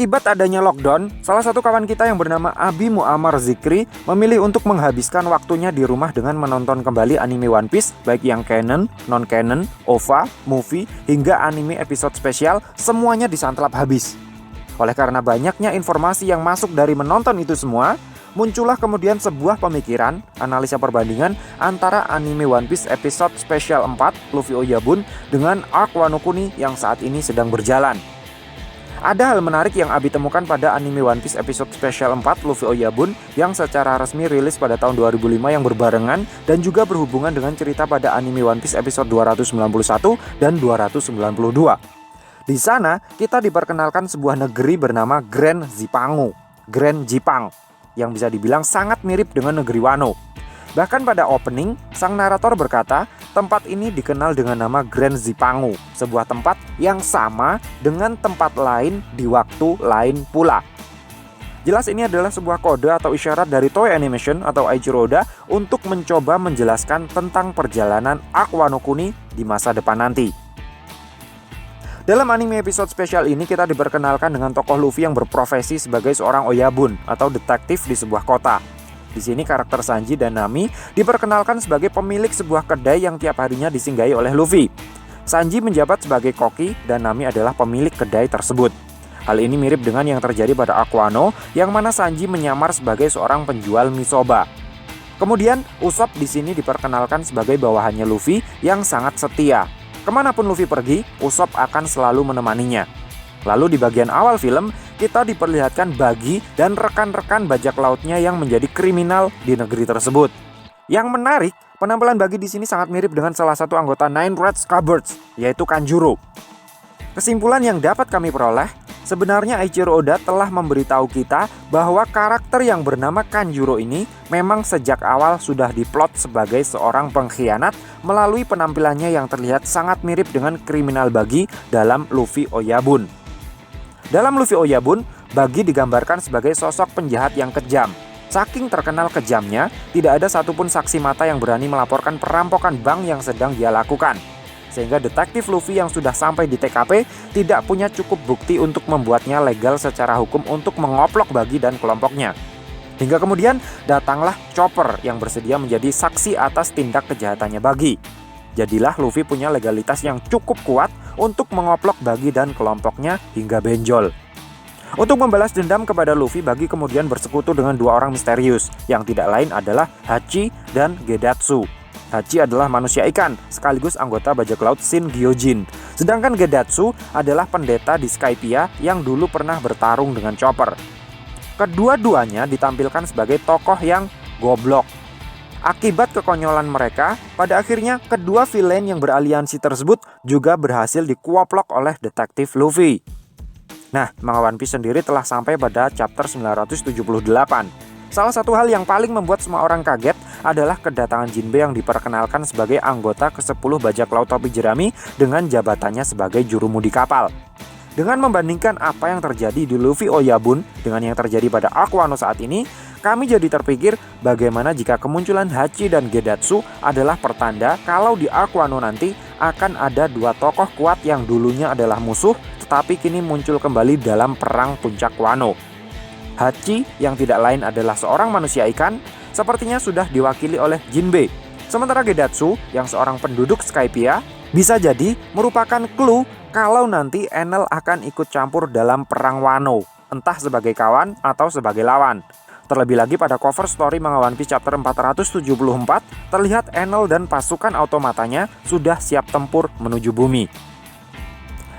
Akibat adanya lockdown, salah satu kawan kita yang bernama Abi Muammar Zikri memilih untuk menghabiskan waktunya di rumah dengan menonton kembali anime One Piece, baik yang canon, non-canon, OVA, movie, hingga anime episode spesial, semuanya disantlap habis. Oleh karena banyaknya informasi yang masuk dari menonton itu semua, muncullah kemudian sebuah pemikiran, analisa perbandingan antara anime One Piece episode spesial 4, Luffy Oyabun, dengan arc Wano Kuni yang saat ini sedang berjalan. Ada hal menarik yang Abi temukan pada anime One Piece episode spesial 4 Luffy Oyabun yang secara resmi rilis pada tahun 2005 yang berbarengan dan juga berhubungan dengan cerita pada anime One Piece episode 291 dan 292. Di sana kita diperkenalkan sebuah negeri bernama Grand Jipang, yang bisa dibilang sangat mirip dengan negeri Wano. Bahkan pada opening, sang narator berkata, tempat ini dikenal dengan nama Grand Zipangu, sebuah tempat yang sama dengan tempat lain di waktu lain pula. Jelas ini adalah sebuah kode atau isyarat dari Toei Animation atau Eiichiro Oda untuk mencoba menjelaskan tentang perjalanan arc Wano Kuni di masa depan nanti. Dalam anime episode spesial ini kita diperkenalkan dengan tokoh Luffy yang berprofesi sebagai seorang Oyabun atau detektif di sebuah kota. Di sini karakter Sanji dan Nami diperkenalkan sebagai pemilik sebuah kedai yang tiap harinya disinggahi oleh Luffy. Sanji menjabat sebagai koki dan Nami adalah pemilik kedai tersebut. Hal ini mirip dengan yang terjadi pada arc Wano, yang mana Sanji menyamar sebagai seorang penjual misoba. Kemudian Usopp di sini diperkenalkan sebagai bawahannya Luffy yang sangat setia. Kemanapun Luffy pergi, Usopp akan selalu menemaninya. Lalu di bagian awal film, kita diperlihatkan Buggy dan rekan-rekan bajak lautnya yang menjadi kriminal di negeri tersebut. Yang menarik, penampilan Buggy di sini sangat mirip dengan salah satu anggota Nine Red Scabbers, yaitu Kanjuro. Kesimpulan yang dapat kami peroleh, sebenarnya Eiichiro Oda telah memberitahu kita bahwa karakter yang bernama Kanjuro ini memang sejak awal sudah diplot sebagai seorang pengkhianat melalui penampilannya yang terlihat sangat mirip dengan kriminal Buggy dalam Luffy Oyabun. Dalam Luffy Oyabun, Buggy digambarkan sebagai sosok penjahat yang kejam. Saking terkenal kejamnya, tidak ada satupun saksi mata yang berani melaporkan perampokan bank yang sedang dia lakukan. Sehingga detektif Luffy yang sudah sampai di TKP tidak punya cukup bukti untuk membuatnya legal secara hukum untuk mengoplok Buggy dan kelompoknya. Hingga kemudian datanglah Chopper yang bersedia menjadi saksi atas tindak kejahatannya Buggy. Jadilah Luffy punya legalitas yang cukup kuat untuk mengoplok Buggy dan kelompoknya hingga benjol. Untuk membalas dendam kepada Luffy, Buggy kemudian bersekutu dengan dua orang misterius yang tidak lain adalah Hachi dan Gedatsu. Hachi adalah manusia ikan sekaligus anggota bajak laut Shin Gyojin. Sedangkan Gedatsu adalah pendeta di Skypiea yang dulu pernah bertarung dengan Chopper. Kedua-duanya ditampilkan sebagai tokoh yang goblok. Akibat kekonyolan mereka, pada akhirnya kedua villain yang beraliansi tersebut juga berhasil dikuoplok oleh detektif Luffy. Nah, manga One Piece sendiri telah sampai pada chapter 978. Salah satu hal yang paling membuat semua orang kaget adalah kedatangan Jinbe yang diperkenalkan sebagai anggota ke-10 bajak laut topi jerami dengan jabatannya sebagai jurumudi kapal. Dengan membandingkan apa yang terjadi di Luffy Oyabun dengan yang terjadi pada arc Wano saat ini, kami jadi terpikir bagaimana jika kemunculan Hachi dan Gedatsu adalah pertanda kalau di arc Wano nanti akan ada dua tokoh kuat yang dulunya adalah musuh tetapi kini muncul kembali dalam perang puncak Wano. Hachi yang tidak lain adalah seorang manusia ikan sepertinya sudah diwakili oleh Jinbe. Sementara Gedatsu yang seorang penduduk Skypiea bisa jadi merupakan clue kalau nanti Enel akan ikut campur dalam perang Wano, entah sebagai kawan atau sebagai lawan. Terlebih lagi pada cover story manga One Piece chapter 474 terlihat Enel dan pasukan automatanya sudah siap tempur menuju bumi.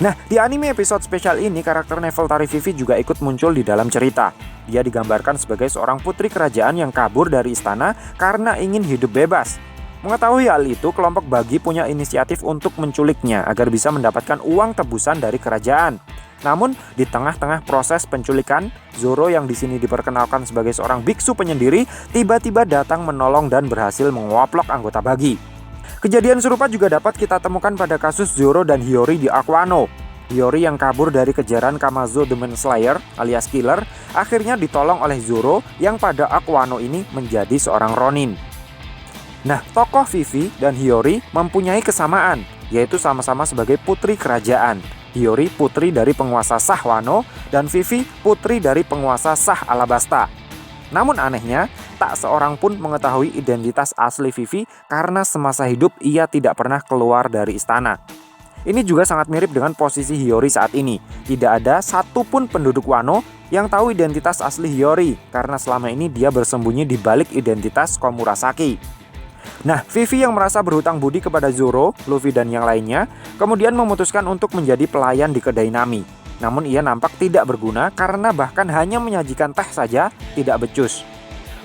Nah, di anime episode spesial ini karakter Nefeltari Vivi juga ikut muncul di dalam cerita. Dia digambarkan sebagai seorang putri kerajaan yang kabur dari istana karena ingin hidup bebas. Mengetahui hal itu, kelompok Buggy punya inisiatif untuk menculiknya agar bisa mendapatkan uang tebusan dari kerajaan. Namun, di tengah-tengah proses penculikan, Zoro yang di sini diperkenalkan sebagai seorang biksu penyendiri tiba-tiba datang menolong dan berhasil mengoplok anggota Buggy. Kejadian serupa juga dapat kita temukan pada kasus Zoro dan Hiyori di arc Wano. Hiyori yang kabur dari kejaran Kamazo Demon Slayer alias Killer akhirnya ditolong oleh Zoro yang pada arc Wano ini menjadi seorang Ronin. Nah, tokoh Vivi dan Hiyori mempunyai kesamaan, yaitu sama-sama sebagai putri kerajaan. Hiyori putri dari penguasa sah Wano, dan Vivi putri dari penguasa sah Alabasta. Namun anehnya, tak seorang pun mengetahui identitas asli Vivi karena semasa hidup ia tidak pernah keluar dari istana. Ini juga sangat mirip dengan posisi Hiyori saat ini. Tidak ada satupun penduduk Wano yang tahu identitas asli Hiyori karena selama ini dia bersembunyi di balik identitas Komurasaki. Nah, Vivi yang merasa berhutang budi kepada Zoro, Luffy dan yang lainnya, kemudian memutuskan untuk menjadi pelayan di kedai Nami. Namun ia nampak tidak berguna karena bahkan hanya menyajikan teh saja tidak becus.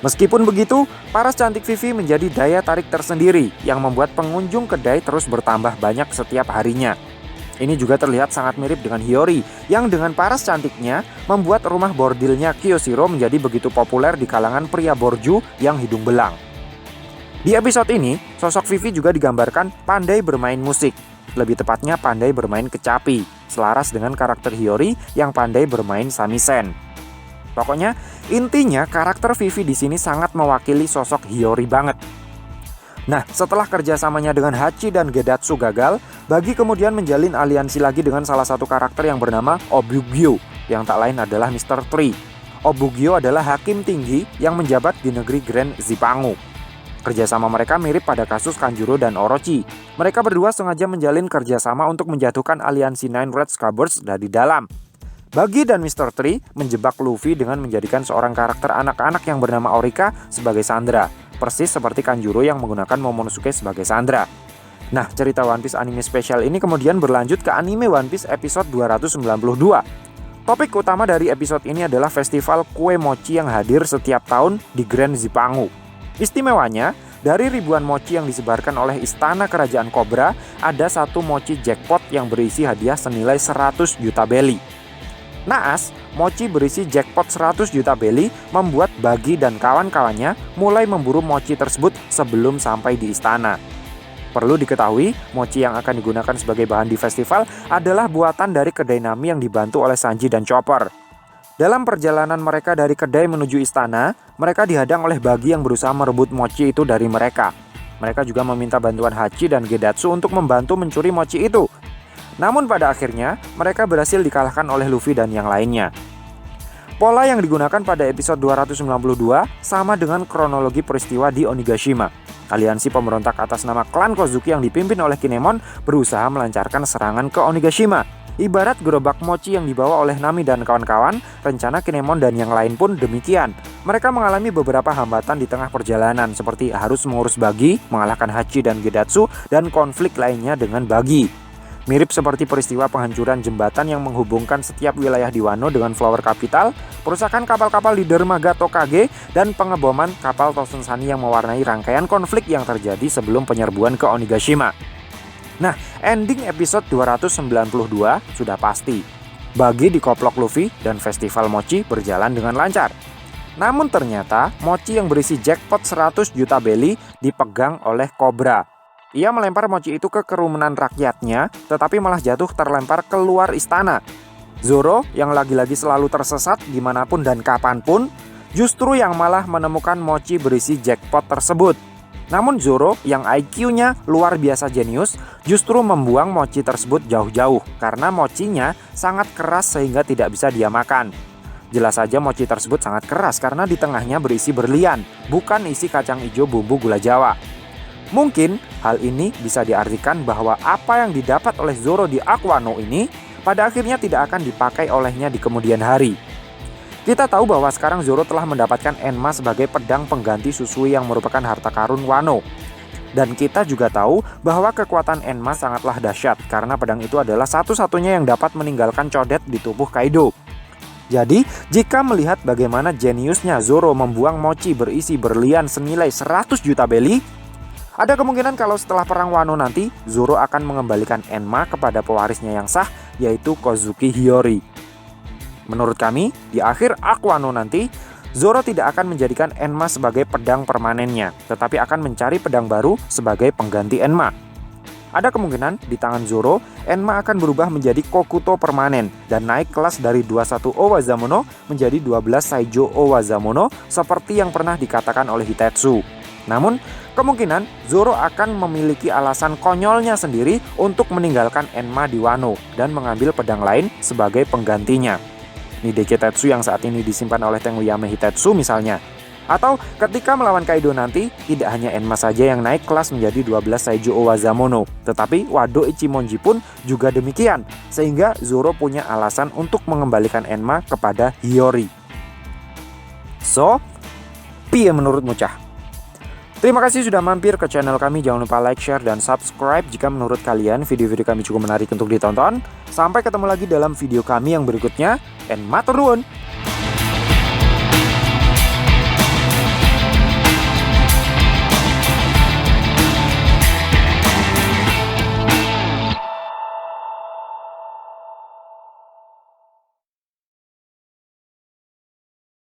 Meskipun begitu, paras cantik Vivi menjadi daya tarik tersendiri yang membuat pengunjung kedai terus bertambah banyak setiap harinya. Ini juga terlihat sangat mirip dengan Hiyori yang dengan paras cantiknya membuat rumah bordilnya Kyojiro menjadi begitu populer di kalangan pria borju yang hidung belang. Di episode ini, sosok Vivi juga digambarkan pandai bermain musik. Lebih tepatnya pandai bermain kecapi, selaras dengan karakter Hiyori yang pandai bermain samisen. Pokoknya, intinya karakter Vivi di sini sangat mewakili sosok Hiyori banget. Nah, setelah kerjasamanya dengan Hachi dan Gedatsu gagal, Bagi kemudian menjalin aliansi lagi dengan salah satu karakter yang bernama Obugyo, yang tak lain adalah Mr. Tree. Obugyo adalah hakim tinggi yang menjabat di negeri Grand Zipangu. Kerjasama mereka mirip pada kasus Kanjuro dan Orochi. Mereka berdua sengaja menjalin kerjasama untuk menjatuhkan aliansi Nine Red Scabbers dari dalam. Bagi dan Mr. Tree menjebak Luffy dengan menjadikan seorang karakter anak-anak yang bernama Orika sebagai sandera, persis seperti Kanjuro yang menggunakan Momonosuke sebagai sandera. Nah, cerita One Piece anime spesial ini kemudian berlanjut ke anime One Piece episode 292. Topik utama dari episode ini adalah festival kue mochi yang hadir setiap tahun di Grand Zipangu. Istimewanya, dari ribuan mochi yang disebarkan oleh Istana Kerajaan Cobra, ada satu mochi jackpot yang berisi hadiah senilai 100 juta beli. Naas, mochi berisi jackpot 100 juta beli membuat Bagi dan kawan-kawannya mulai memburu mochi tersebut sebelum sampai di istana. Perlu diketahui, mochi yang akan digunakan sebagai bahan di festival adalah buatan dari kedai Nami yang dibantu oleh Sanji dan Chopper. Dalam perjalanan mereka dari kedai menuju istana, mereka dihadang oleh Bagi yang berusaha merebut mochi itu dari mereka. Mereka juga meminta bantuan Hachi dan Gedatsu untuk membantu mencuri mochi itu. Namun pada akhirnya, mereka berhasil dikalahkan oleh Luffy dan yang lainnya. Pola yang digunakan pada episode 292 sama dengan kronologi peristiwa di Onigashima. Aliansi pemberontak atas nama klan Kozuki yang dipimpin oleh Kinemon berusaha melancarkan serangan ke Onigashima. Ibarat gerobak mochi yang dibawa oleh Nami dan kawan-kawan, rencana Kinemon dan yang lain pun demikian. Mereka mengalami beberapa hambatan di tengah perjalanan, seperti harus mengurus Bagi, mengalahkan Hachi dan Gedatsu, dan konflik lainnya dengan Bagi. Mirip seperti peristiwa penghancuran jembatan yang menghubungkan setiap wilayah di Wano dengan Flower Capital, perusakan kapal-kapal di dermaga Tokage, dan pengeboman kapal Tonsensani yang mewarnai rangkaian konflik yang terjadi sebelum penyerbuan ke Onigashima. Nah, ending episode 292 sudah pasti. Bagi dikoplok Luffy dan festival mochi berjalan dengan lancar. Namun ternyata mochi yang berisi jackpot 100 juta beli dipegang oleh Cobra. Ia melempar mochi itu ke kerumunan rakyatnya, tetapi malah jatuh terlempar keluar istana. Zoro yang lagi-lagi selalu tersesat dimanapun dan kapanpun, justru yang malah menemukan mochi berisi jackpot tersebut. Namun Zoro yang IQ-nya luar biasa jenius justru membuang mochi tersebut jauh-jauh karena mochinya sangat keras sehingga tidak bisa dia makan. Jelas saja mochi tersebut sangat keras karena di tengahnya berisi berlian, bukan isi kacang hijau bumbu gula Jawa. Mungkin hal ini bisa diartikan bahwa apa yang didapat oleh Zoro di Aquano ini pada akhirnya tidak akan dipakai olehnya di kemudian hari. Kita tahu bahwa sekarang Zoro telah mendapatkan Enma sebagai pedang pengganti Susui yang merupakan harta karun Wano. Dan kita juga tahu bahwa kekuatan Enma sangatlah dahsyat karena pedang itu adalah satu-satunya yang dapat meninggalkan codet di tubuh Kaido. Jadi, jika melihat bagaimana jeniusnya Zoro membuang mochi berisi berlian senilai 100 juta beli, ada kemungkinan kalau setelah perang Wano nanti, Zoro akan mengembalikan Enma kepada pewarisnya yang sah, yaitu Kozuki Hiyori. Menurut kami, di akhir Aquano nanti, Zoro tidak akan menjadikan Enma sebagai pedang permanennya, tetapi akan mencari pedang baru sebagai pengganti Enma. Ada kemungkinan di tangan Zoro, Enma akan berubah menjadi Kokuto permanen dan naik kelas dari 21 Owazamono menjadi 12 Saijo Owazamono seperti yang pernah dikatakan oleh Hitetsu. Namun, kemungkinan Zoro akan memiliki alasan konyolnya sendiri untuk meninggalkan Enma di Wano dan mengambil pedang lain sebagai penggantinya. Nideki Tetsu yang saat ini disimpan oleh Tenguyame Hitetsu misalnya. Atau ketika melawan Kaido nanti, tidak hanya Enma saja yang naik kelas menjadi 12 Saijo Owazamono, tetapi Wado Ichimonji pun juga demikian, sehingga Zoro punya alasan untuk mengembalikan Enma kepada Hiyori. So, piye menurutmu Cah? Terima kasih sudah mampir ke channel kami. Jangan lupa like, share, dan subscribe jika menurut kalian video-video kami cukup menarik untuk ditonton. Sampai ketemu lagi dalam video kami yang berikutnya. And matur nuwun.